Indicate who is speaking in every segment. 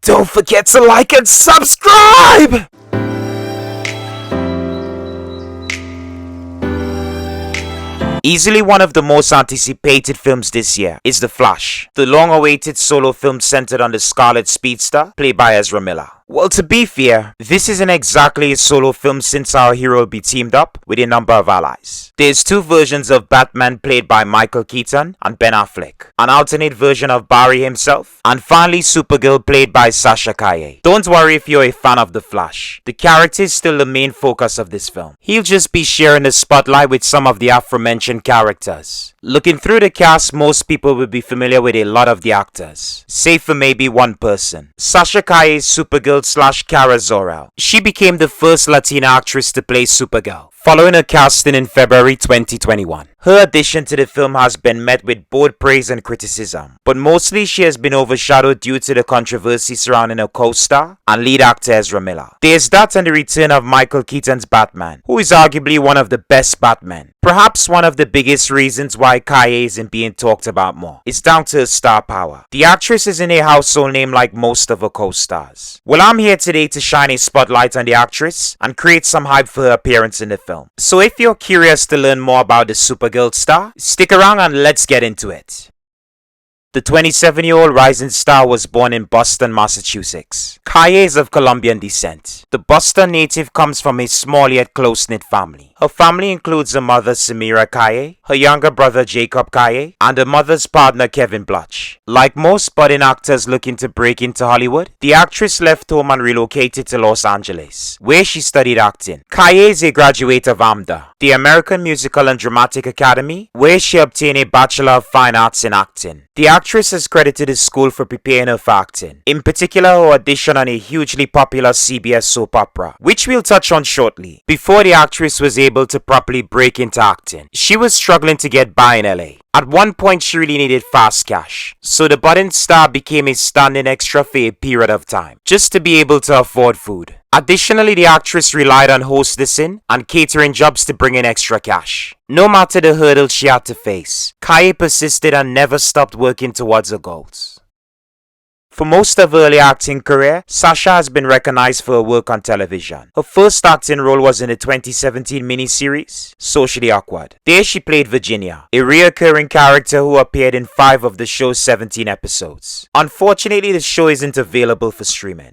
Speaker 1: Don't forget to like and subscribe! Easily one of the most anticipated films this year is The Flash, the long-awaited solo film centered on the Scarlet Speedster, played by Ezra Miller. Well, to be fair, this isn't exactly a solo film since our hero will be teamed up with a number of allies. There's two versions of Batman played by Michael Keaton and Ben Affleck, an alternate version of Barry himself, and finally Supergirl played by Sasha Calle. Don't worry if you're a fan of The Flash, the character is still the main focus of this film. He'll just be sharing the spotlight with some of the aforementioned characters. Looking through the cast, most people will be familiar with a lot of the actors, save for maybe one person. Sasha Calle is Supergirl / Kara Zor-El. She became the first Latina actress to play Supergirl, following her casting in February 2021. Her addition to the film has been met with both praise and criticism, but mostly she has been overshadowed due to the controversy surrounding her co-star and lead actor Ezra Miller. There's that and the return of Michael Keaton's Batman, who is arguably one of the best Batmen. Perhaps one of the biggest reasons why Calle isn't being talked about more is down to her star power. The actress isn't a household name like most of her co-stars. Well, I'm here today to shine a spotlight on the actress and create some hype for her appearance in the film. So if you're curious to learn more about the Supergirl star, stick around and let's get into it. The 27-year-old rising star was born in Boston, Massachusetts. Calle is of Colombian descent. The Boston native comes from a small yet close-knit family. Her family includes her mother Samira Calle, her younger brother Jacob Calle, and her mother's partner Kevin Bluch. Like most budding actors looking to break into Hollywood, the actress left home and relocated to Los Angeles, where she studied acting. Calle is a graduate of AMDA, the American Musical and Dramatic Academy, where she obtained a Bachelor of Fine Arts in Acting. The actress has credited the school for preparing her for acting, in particular her audition on a hugely popular CBS soap opera, which we'll touch on shortly. Before the actress was able to properly break into acting, she was struggling to get by in LA. At one point she really needed fast cash, so the budding star became a standing extra for a period of time, just to be able to afford food. Additionally, the actress relied on hostessing and catering jobs to bring in extra cash. No matter the hurdles she had to face, Calle persisted and never stopped working towards her goals. For most of her early acting career, Sasha has been recognized for her work on television. Her first acting role was in the 2017 miniseries, Socially Awkward. There she played Virginia, a recurring character who appeared in 5 of the show's 17 episodes. Unfortunately, the show isn't available for streaming.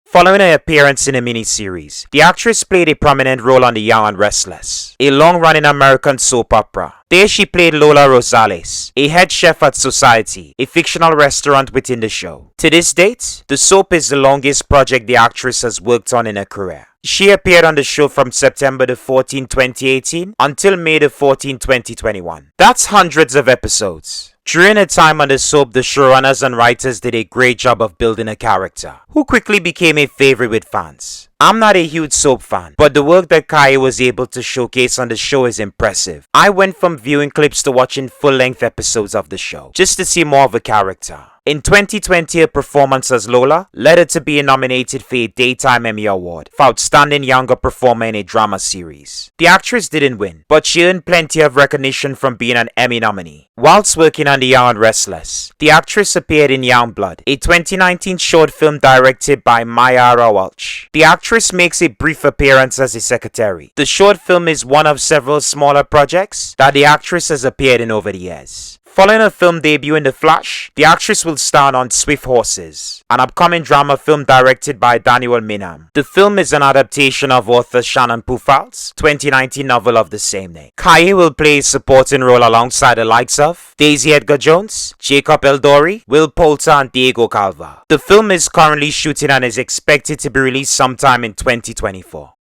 Speaker 1: Following her appearance in a miniseries, the actress played a prominent role on The Young and Restless, a long-running American soap opera. There she played Lola Rosales, a head chef at Society, a fictional restaurant within the show. To this date, the soap is the longest project the actress has worked on in her career. She appeared on the show from September 14, 2018 until May 14, 2021. That's hundreds of episodes. During her time on the soap, the showrunners and writers did a great job of building a character, who quickly became a favorite with fans. I'm not a huge soap fan, but the work that Calle was able to showcase on the show is impressive. I went from viewing clips to watching full-length episodes of the show, just to see more of a character. In 2020, her performance as Lola led her to being nominated for a Daytime Emmy Award for Outstanding Younger Performer in a Drama Series. The actress didn't win, but she earned plenty of recognition from being an Emmy nominee. Whilst working on The Young and Restless, the actress appeared in Young Blood, a 2019 short film directed by Mayara Walsh. The actress makes a brief appearance as a secretary. The short film is one of several smaller projects that the actress has appeared in over the years. Following her film debut in The Flash, the actress will star on Swift Horses, an upcoming drama film directed by Daniel Minam. The film is an adaptation of author Shannon Poufal's 2019 novel of the same name. Calle will play a supporting role alongside the likes of Daisy Edgar-Jones, Jacob Elordi, Will Poulter, and Diego Calva. The film is currently shooting and is expected to be released sometime in 2024.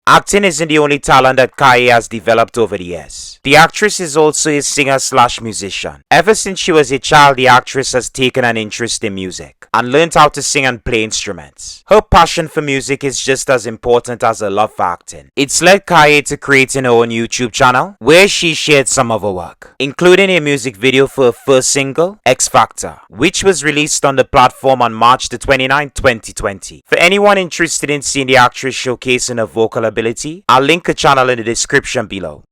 Speaker 1: Acting isn't the only talent that Calle has developed over the years. The actress is also a singer/musician. Ever since she was a child, the actress has taken an interest in music and learned how to sing and play instruments. Her passion for music is just as important as her love for acting. It's led Calle to creating her own YouTube channel, where she shared some of her work, including a music video for her first single, X Factor, which was released on the platform on March 29, 2020. For anyone interested in seeing the actress showcasing her vocal ability, I'll link her channel in the description below.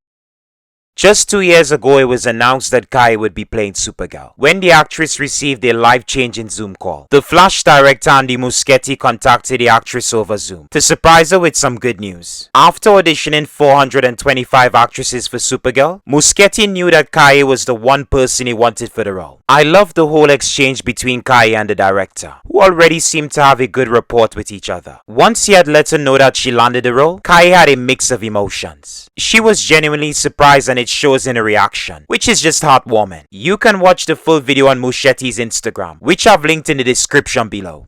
Speaker 1: Just 2 years ago, it was announced that Calle would be playing Supergirl, when the actress received a life-changing Zoom call. The Flash director Andy Muschietti contacted the actress over Zoom to surprise her with some good news. After auditioning 425 actresses for Supergirl, Muschietti knew that Calle was the one person he wanted for the role. I loved the whole exchange between Calle and the director, who already seemed to have a good rapport with each other. Once he had let her know that she landed the role, Calle had a mix of emotions. She was genuinely surprised, and it shows in her reaction, which is just heartwarming. You can watch the full video on Muschietti's Instagram, which I've linked in the description below.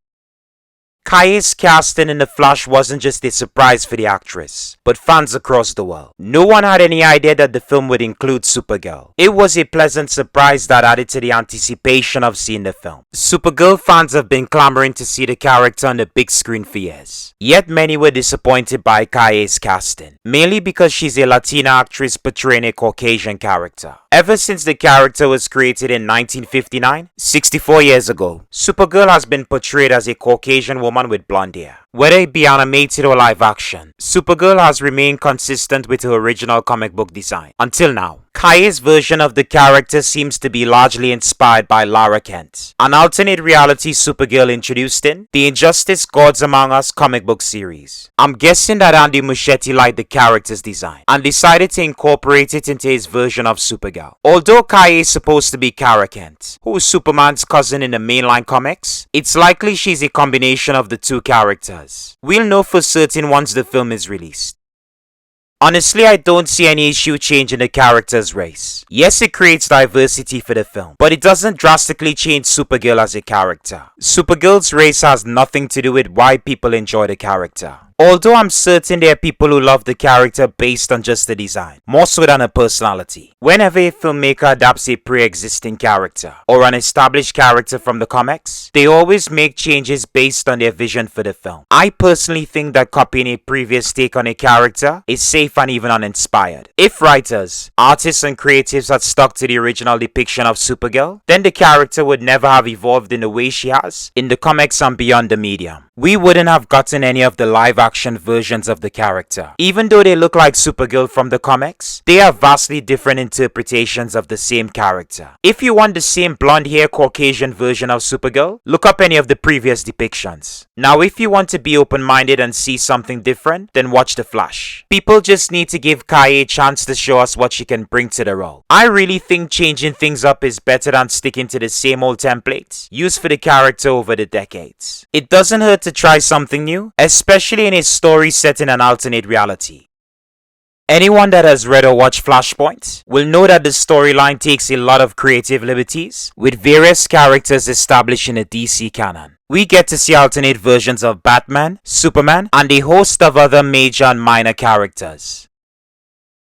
Speaker 1: Calle's casting in The Flash wasn't just a surprise for the actress, but fans across the world. No one had any idea that the film would include Supergirl. It was a pleasant surprise that added to the anticipation of seeing the film. Supergirl fans have been clamoring to see the character on the big screen for years. Yet many were disappointed by Calle's casting, mainly because she's a Latina actress portraying a Caucasian character. Ever since the character was created in 1959, 64 years ago, Supergirl has been portrayed as a Caucasian woman with blonde hair. Whether it be animated or live action, Supergirl has remained consistent with her original comic book design until now. Calle's version of the character seems to be largely inspired by Lara Kent, an alternate reality Supergirl introduced in the Injustice Gods Among Us comic book series. I'm guessing that Andy Muschietti liked the character's design and decided to incorporate it into his version of Supergirl. Although Calle is supposed to be Lara Kent, who is Superman's cousin in the mainline comics, it's likely she's a combination of the two characters. We'll know for certain once the film is released. Honestly, I don't see any issue changing the character's race. Yes, it creates diversity for the film, but it doesn't drastically change Supergirl as a character. Supergirl's race has nothing to do with why people enjoy the character. Although I'm certain there are people who love the character based on just the design, more so than her personality. Whenever a filmmaker adapts a pre-existing character or an established character from the comics, they always make changes based on their vision for the film. I personally think that copying a previous take on a character is safe and even uninspired. If writers, artists and creatives had stuck to the original depiction of Supergirl, then the character would never have evolved in the way she has in the comics and beyond the medium. We wouldn't have gotten any of the live-action versions of the character. Even though they look like Supergirl from the comics, they are vastly different interpretations of the same character. If you want the same blonde-hair Caucasian version of Supergirl, look up any of the previous depictions. Now, if you want to be open-minded and see something different, then watch The Flash. People just need to give Calle a chance to show us what she can bring to the role. I really think changing things up is better than sticking to the same old templates used for the character over the decades. It doesn't hurt to try something new, especially in a story set in an alternate reality. Anyone that has read or watched Flashpoint will know that the storyline takes a lot of creative liberties with various characters established in the DC canon. We get to see alternate versions of Batman, Superman, and a host of other major and minor characters.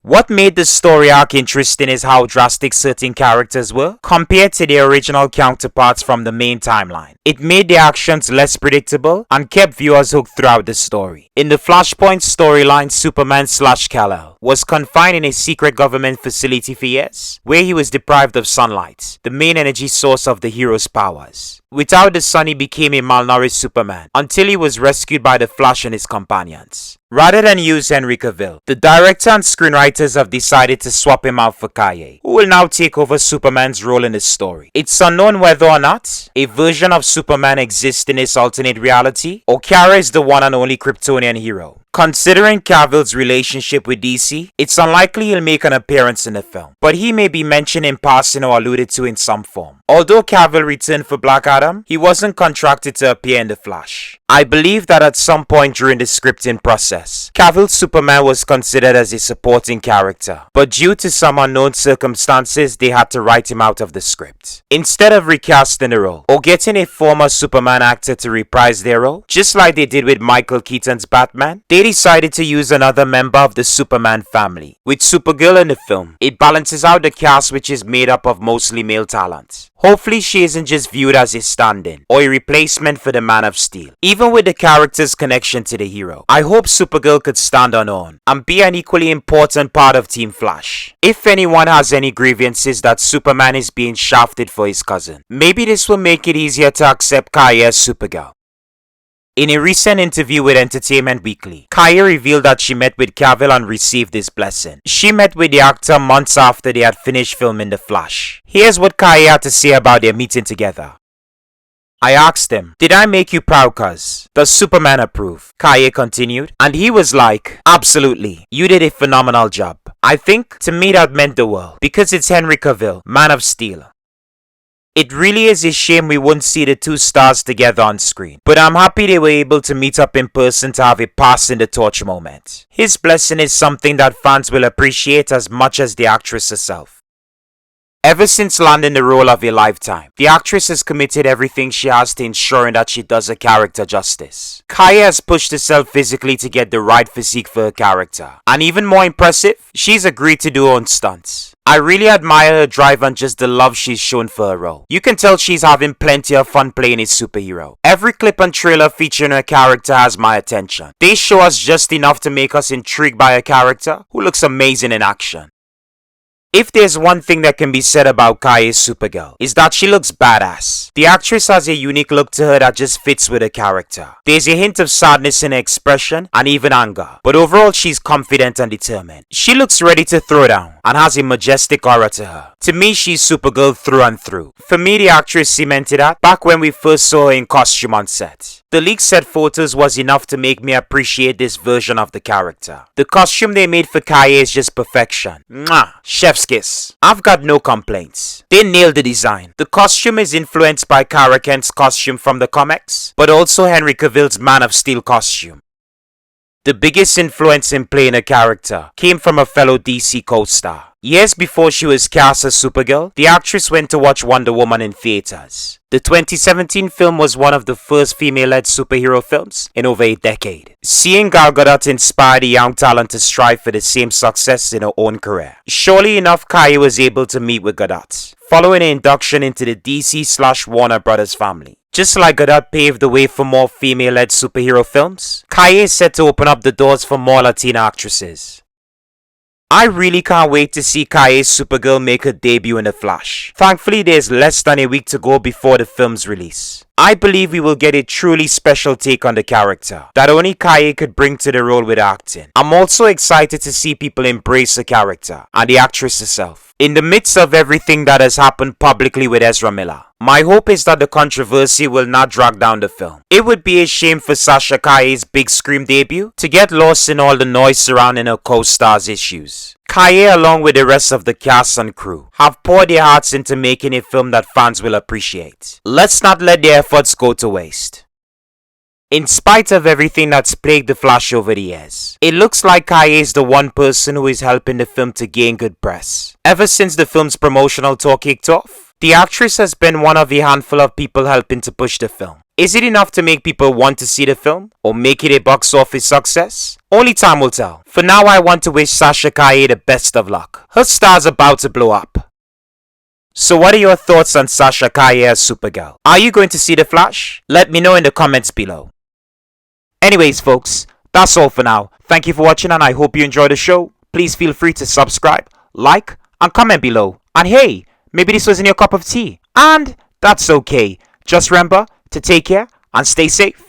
Speaker 1: What made the story arc interesting is how drastic certain characters were compared to their original counterparts from the main timeline. It made the actions less predictable and kept viewers hooked throughout the story. In the Flashpoint storyline, Superman Sasha Calle was confined in a secret government facility for years, where he was deprived of sunlight, the main energy source of the hero's powers. Without the sun, he became a malnourished Superman until he was rescued by the Flash and his companions. Rather than use Henry Cavill, the director and screenwriters have decided to swap him out for Calle, who will now take over Superman's role in the story. It's unknown whether or not a version of Superman exists in this alternate reality, or Kara is the one and only Kryptonian hero. Considering Cavill's relationship with DC, it's unlikely he'll make an appearance in the film, but he may be mentioned in passing or alluded to in some form. Although Cavill returned for Black Adam, he wasn't contracted to appear in The Flash. I believe that at some point during the scripting process, Cavill's Superman was considered as a supporting character, but due to some unknown circumstances, they had to write him out of the script. Instead of recasting the role, or getting a former Superman actor to reprise their role, just like they did with Michael Keaton's Batman, they decided to use another member of the Superman family. With Supergirl in the film, it balances out the cast, which is made up of mostly male talent. Hopefully she isn't just viewed as a stand-in or a replacement for the Man of Steel. Even with the character's connection to the hero, I hope Supergirl could stand on her own and be an equally important part of Team Flash. If anyone has any grievances that Superman is being shafted for his cousin, maybe this will make it easier to accept Calle as Supergirl. In a recent interview with Entertainment Weekly, Calle revealed that she met with Cavill and received this blessing. She met with the actor months after they had finished filming The Flash. Here's what Calle had to say about their meeting together. I asked him, "Did I make you proud, cuz? Does Superman approve?" Calle continued, and he was like, "Absolutely. You did a phenomenal job." I think, to me that meant the world, because it's Henry Cavill, Man of Steel. It really is a shame we wouldn't see the two stars together on screen, but I'm happy they were able to meet up in person to have a passing the torch moment. His blessing is something that fans will appreciate as much as the actress herself. Ever since landing the role of a lifetime, the actress has committed everything she has to ensuring that she does her character justice. Calle has pushed herself physically to get the right physique for her character. And even more impressive, she's agreed to do her own stunts. I really admire her drive and just the love she's shown for her role. You can tell she's having plenty of fun playing a superhero. Every clip and trailer featuring her character has my attention. They show us just enough to make us intrigued by her character, who looks amazing in action. If there's one thing that can be said about Calle's Supergirl, is that she looks badass. The actress has a unique look to her that just fits with her character. There's a hint of sadness in her expression and even anger, but overall she's confident and determined. She looks ready to throw down and has a majestic aura to her. To me, she's Supergirl through and through. For me, the actress cemented that back when we first saw her in costume on set. The leaked set photos was enough to make me appreciate this version of the character. The costume they made for Calle is just perfection. Mwah! Chef's kiss. I've got no complaints. They nailed the design. The costume is influenced by Kara Kent's costume from the comics, but also Henry Cavill's Man of Steel costume. The biggest influence in playing a character came from a fellow DC co-star. Years before she was cast as Supergirl, the actress went to watch Wonder Woman in theaters. The 2017 film was one of the first female-led superhero films in over a decade. Seeing Gal Gadot inspired a young talent to strive for the same success in her own career. Surely enough, Calle was able to meet with Gadot, following her induction into the DC/Warner Brothers family. Just like Gadot paved the way for more female-led superhero films, Calle is set to open up the doors for more Latina actresses. I really can't wait to see Calle's Supergirl make her debut in The Flash. Thankfully, there's less than a week to go before the film's release. I believe we will get a truly special take on the character that only Calle could bring to the role with acting. I'm also excited to see people embrace the character and the actress herself. In the midst of everything that has happened publicly with Ezra Miller, my hope is that the controversy will not drag down the film. It would be a shame for Sasha Calle's big screen debut to get lost in all the noise surrounding her co-star's issues. Calle, along with the rest of the cast and crew, have poured their hearts into making a film that fans will appreciate. Let's not let their efforts go to waste. In spite of everything that's plagued The Flash over the years, it looks like Calle is the one person who is helping the film to gain good press. Ever since the film's promotional tour kicked off, the actress has been one of a handful of people helping to push the film. Is it enough to make people want to see the film, or make it a box office success? Only time will tell. For now, I want to wish Sasha Calle the best of luck. Her star's about to blow up. So what are your thoughts on Sasha Calle as Supergirl? Are you going to see The Flash? Let me know in the comments below. Anyways folks, that's all for now. Thank you for watching and I hope you enjoyed the show. Please feel free to subscribe, like, and comment below. And hey, maybe this wasn't your cup of tea. And that's okay. Just remember to take care and stay safe.